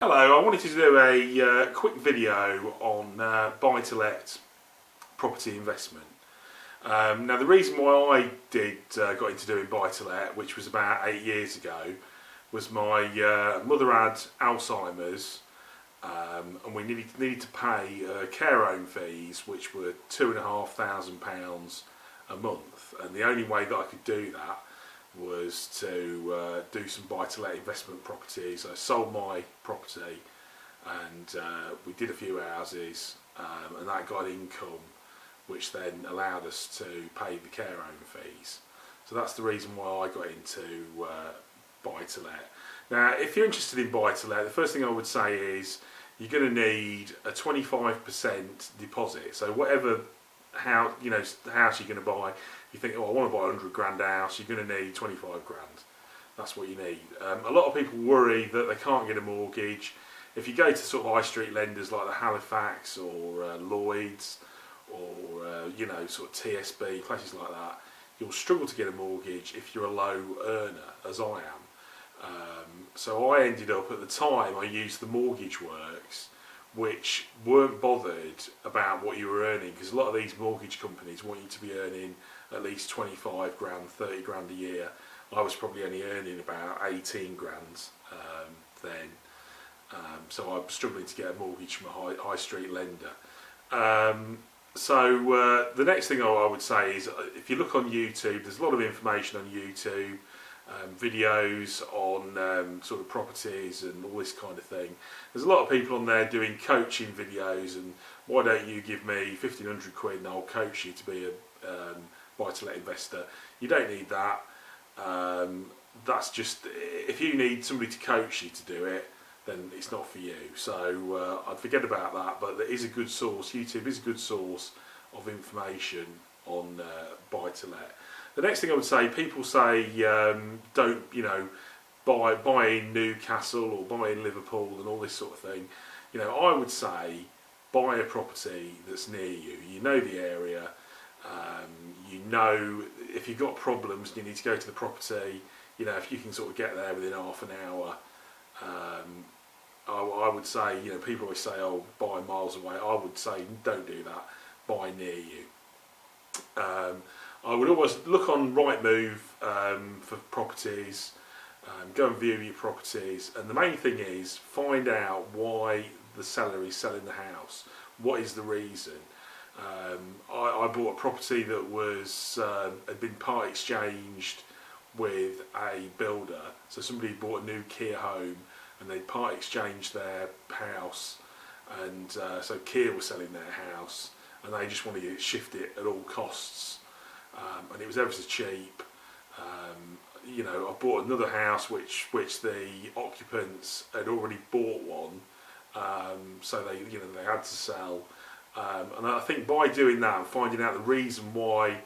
Hello, I wanted to do a quick video on buy-to-let property investment. Now the reason why I got into doing buy-to-let, which was about 8 years ago, was my mother had Alzheimer's, and we needed to pay care home fees, which were £2,500 a month, and the only way that I could do that was to do some buy-to-let investment properties. I sold my property and we did a few houses, and that got income which then allowed us to pay the care home fees. So that's the reason why I got into buy-to-let. Now if you're interested in buy-to-let, the first thing I would say is you're going to need a 25% deposit. So whatever house you're going to buy, you think, oh, I want to buy a 100 grand house, you're going to need 25 grand. That's what you need. A lot of people worry that they can't get a mortgage. If you go to sort of high street lenders like the Halifax or Lloyds or sort of TSB, places like that, you'll struggle to get a mortgage if you're a low earner, as I am. So I ended up, at the time, I used the Mortgage Works, which weren't bothered about what you were earning, because a lot of these mortgage companies want you to be earning at least 25 grand, 30 grand a year. I was probably only earning about 18 grand then, so I'm struggling to get a mortgage from a high street lender. So the next thing I would say is, if you look on YouTube, there's a lot of information on YouTube, videos on sort of properties and all this kind of thing. There's a lot of people on there doing coaching videos, and why don't you give me 1,500 quid and I'll coach you to be a buy-to-let investor. You don't need that. That's just, if you need somebody to coach you to do it, then it's not for you. So I'd forget about that, but there is a good source. YouTube is a good source of information on buy-to-let. The next thing I would say, people say don't buy in Newcastle or buy in Liverpool and all this sort of thing. I would say buy a property that's near you. You know the area. You know if you've got problems and you need to go to the property, if you can sort of get there within half an hour. I would say, people always say, oh, buy miles away. I would say don't do that. Buy near you. I would always look on Rightmove for properties, go and view your properties, and the main thing is find out why the seller is selling the house. What is the reason? I bought a property that had been part exchanged with a builder, so somebody bought a new Kia home and they part exchanged their house, and so Kia was selling their house and they just wanted to shift it at all costs. And it was ever so cheap. I bought another house which the occupants had already bought one, so they had to sell. And I think by doing that and finding out the reason why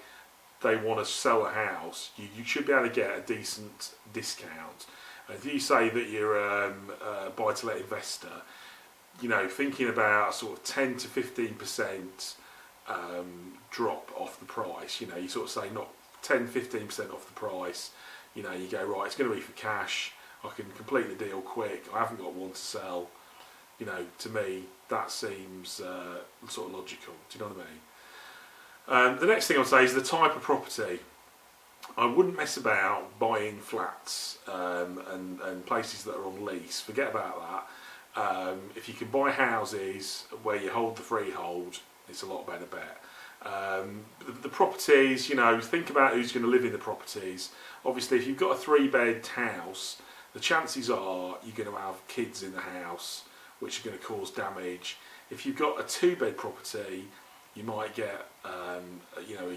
they want to sell a house, you should be able to get a decent discount. And if you say that you're a buy-to-let investor, thinking about sort of 10 to 15% drop off the price, you sort of say not 10-15% off the price, you go, right, it's going to be for cash, I can complete the deal quick, I haven't got one to sell. To me that seems sort of logical. Do you know what I mean? The next thing I'll say is the type of property. I wouldn't mess about buying flats and places that are on lease. Forget about that. If you can buy houses where you hold the freehold, it's a lot better bet. The properties, think about who's going to live in the properties. Obviously, if you've got a 3-bed house, the chances are you're going to have kids in the house, which are going to cause damage. If you've got a 2-bed property, you might get a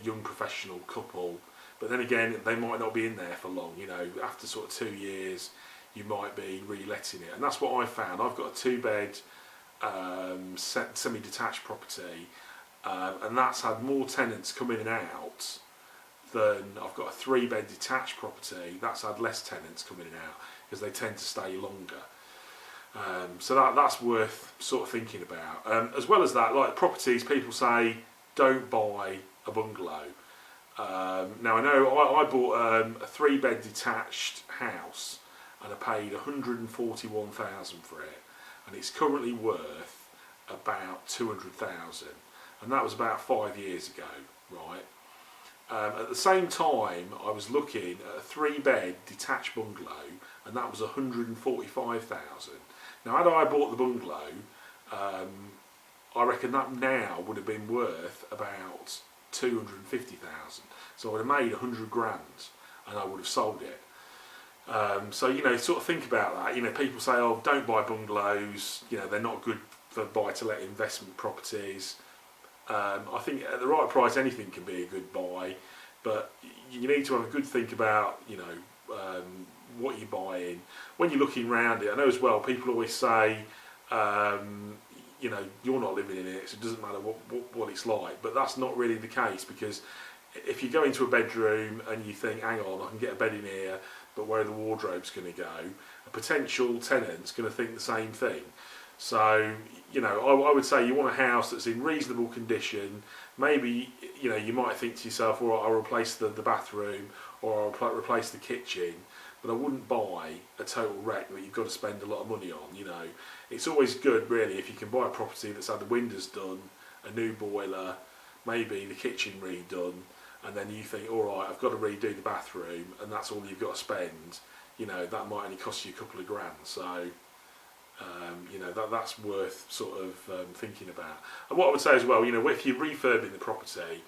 young professional couple, but then again, they might not be in there for long. After sort of 2 years, you might be reletting it, and that's what I found. I've got a 2-bed semi-detached property, and that's had more tenants come in and out than I've got a 3-bed detached property that's had less tenants come in and out, because they tend to stay longer. So that's worth sort of thinking about. As well as that, like properties, people say don't buy a bungalow. Now I know I bought a 3-bed detached house and I paid 141,000 for it, and it's currently worth about 200,000, and that was about 5 years ago, right? At the same time, I was looking at a 3-bed detached bungalow, and that was 145,000. Now, had I bought the bungalow, I reckon that now would have been worth about 250,000. So I would have made 100 grand, and I would have sold it. So, you know, sort of think about that. You know, people say, oh, don't buy bungalows, you know, they're not good for buy-to-let investment properties. I think at the right price anything can be a good buy, but you need to have a good think about, you know, what you're buying. When you're looking around it, I know as well, people always say, you know, you're not living in it, so it doesn't matter what it's like, but that's not really the case, because if you go into a bedroom and you think, hang on, I can get a bed in here, but where are the wardrobes going to go? A potential tenant's going to think the same thing. So, you know, I would say you want a house that's in reasonable condition. Maybe, you know, you might think to yourself, well, I'll replace the bathroom, or I'll replace the kitchen, but I wouldn't buy a total wreck that you've got to spend a lot of money on. You know, it's always good, really, if you can buy a property that's had the windows done, a new boiler, maybe the kitchen redone, and then you think, all right, I've got to redo the bathroom, and that's all you've got to spend. You know, that might only cost you a couple of grand. So, you know, that's worth sort of thinking about. And what I would say as well, you know, if you're refurbing the property,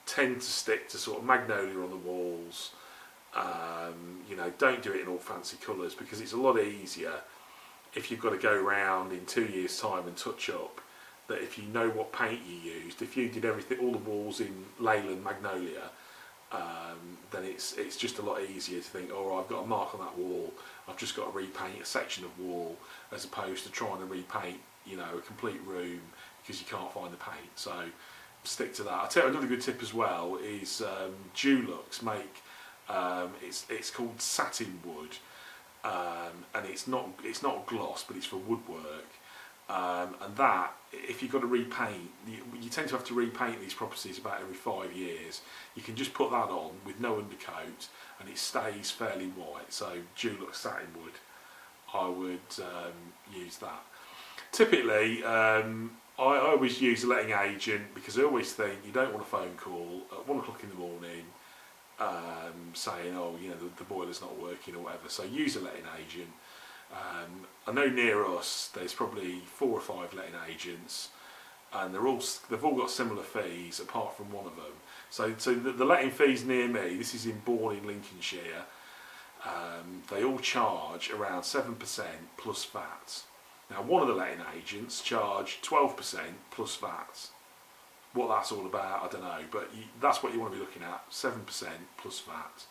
tend to stick to sort of magnolia on the walls. You know, don't do it in all fancy colours, because it's a lot easier if you've got to go around in 2 years' time and touch up, that if you know what paint you used, if you did everything, all the walls in Leyland Magnolia, then it's just a lot easier to think, oh, I've got a mark on that wall, I've just got to repaint a section of wall, as opposed to trying to repaint, you know, a complete room because you can't find the paint. So stick to that. I'll tell you another good tip as well is Dulux make, it's called satin wood, and it's not gloss, but it's for woodwork. And that, if you've got to repaint, you tend to have to repaint these properties about every 5 years. You can just put that on with no undercoat, and it stays fairly white. So Dulux satin wood, I would use that. Typically, I always use a letting agent, because I always think you don't want a phone call at 1 o'clock in the morning saying, oh, you know, the boiler's not working or whatever. So use a letting agent. I know near us there's probably 4 or 5 letting agents, and they've all got similar fees apart from one of them. So the letting fees near me, this is in Bourne in Lincolnshire, they all charge around 7% plus VAT. Now, one of the letting agents charge 12% plus VAT. What that's all about, I don't know, but that's what you want to be looking at, 7% plus VAT.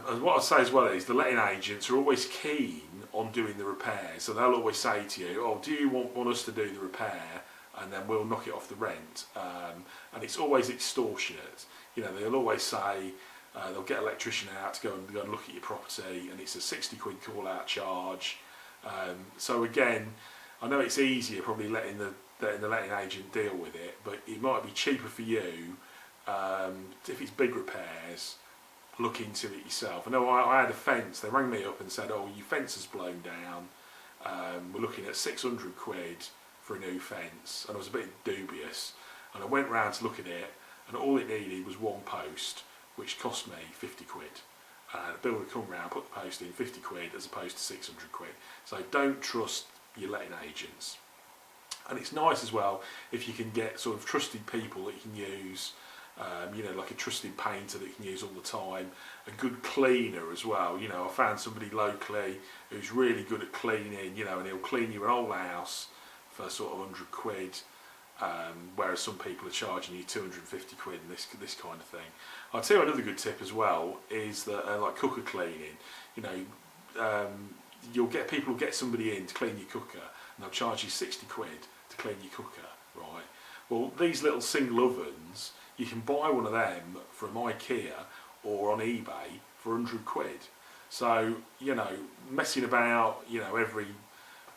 And what I'd say as well is the letting agents are always keen on doing the repairs, so they'll always say to you, oh, do you want us to do the repair, and then we'll knock it off the rent. And it's always extortionate. You know, they'll always say they'll get an electrician out to go and look at your property, and it's a 60 quid call out charge. So again, I know it's easier probably letting the letting agent deal with it, but it might be cheaper for you if it's big repairs. Look into it yourself. I know I had a fence, they rang me up and said, oh, your fence has blown down, we're looking at 600 quid for a new fence, and I was a bit dubious, and I went round to look at it, and all it needed was one post, which cost me 50 quid. The builder come round, put the post in, 50 quid as opposed to 600 quid. So don't trust your letting agents. And it's nice as well if you can get sort of trusted people that you can use, you know, like a trusted painter that you can use all the time, a good cleaner as well. You know, I found somebody locally who's really good at cleaning, you know, and he'll clean your whole house for sort of 100 quid, whereas some people are charging you 250 quid and this kind of thing. I'll tell you another good tip as well is that like cooker cleaning, you know, you'll get people who get somebody in to clean your cooker, and they'll charge you 60 quid to clean your cooker, right? Well, these little single ovens, you can buy one of them from IKEA or on eBay for 100 quid. So, you know, messing about, you know, every,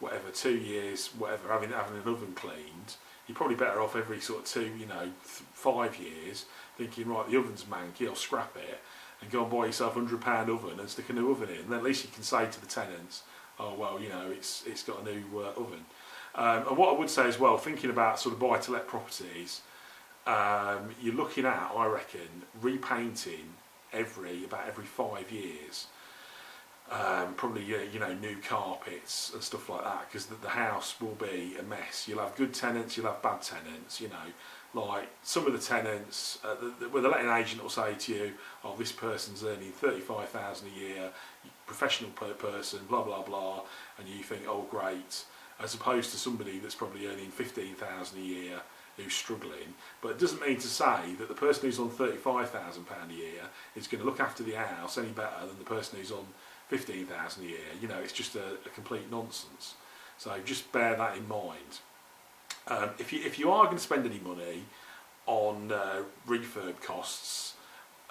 whatever, 2 years, whatever, having an oven cleaned, you're probably better off every sort of 2, you know, 5 years, thinking, right, the oven's manky, I'll scrap it, and go and buy yourself a £100 oven and stick a new oven in. And then at least you can say to the tenants, oh well, you know, it's got a new oven. And what I would say as well, thinking about sort of buy-to-let properties, you're looking at, I reckon, repainting about every 5 years. Probably you know, new carpets and stuff like that, because the house will be a mess. You'll have good tenants, you'll have bad tenants. You know, like some of the tenants, where the letting agent will say to you, "Oh, this person's earning 35,000 a year, professional per person, blah blah blah," and you think, "Oh, great," as opposed to somebody that's probably earning 15,000 a year who's struggling. But it doesn't mean to say that the person who's on £35,000 a year is going to look after the house any better than the person who's on 15,000 a year. You know, it's just a complete nonsense. So just bear that in mind. If you are going to spend any money on refurb costs,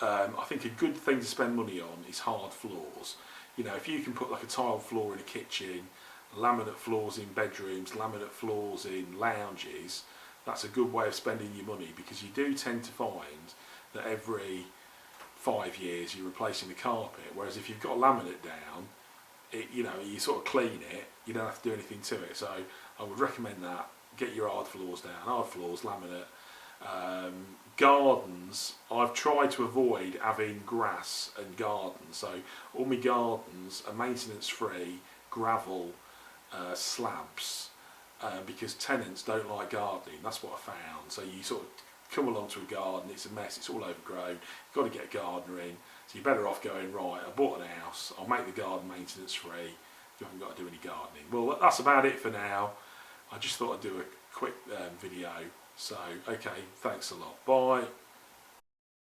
I think a good thing to spend money on is hard floors. You know, if you can put like a tiled floor in a kitchen, laminate floors in bedrooms, laminate floors in lounges, that's a good way of spending your money, because you do tend to find that every 5 years you're replacing the carpet, whereas if you've got laminate down, you know, you sort of clean it, you don't have to do anything to it. So I would recommend that. Get your hard floors down, hard floors, laminate. Gardens, I've tried to avoid having grass and gardens, so all my gardens are maintenance free, gravel, slabs, because tenants don't like gardening. That's what I found. So you sort of come along to a garden, it's a mess, it's all overgrown, you've got to get a gardener in, so you're better off going, right, I bought an house, I'll make the garden maintenance free, you haven't got to do any gardening. Well, that's about it for now. I just thought I'd do a quick video. So, okay, thanks a lot. Bye.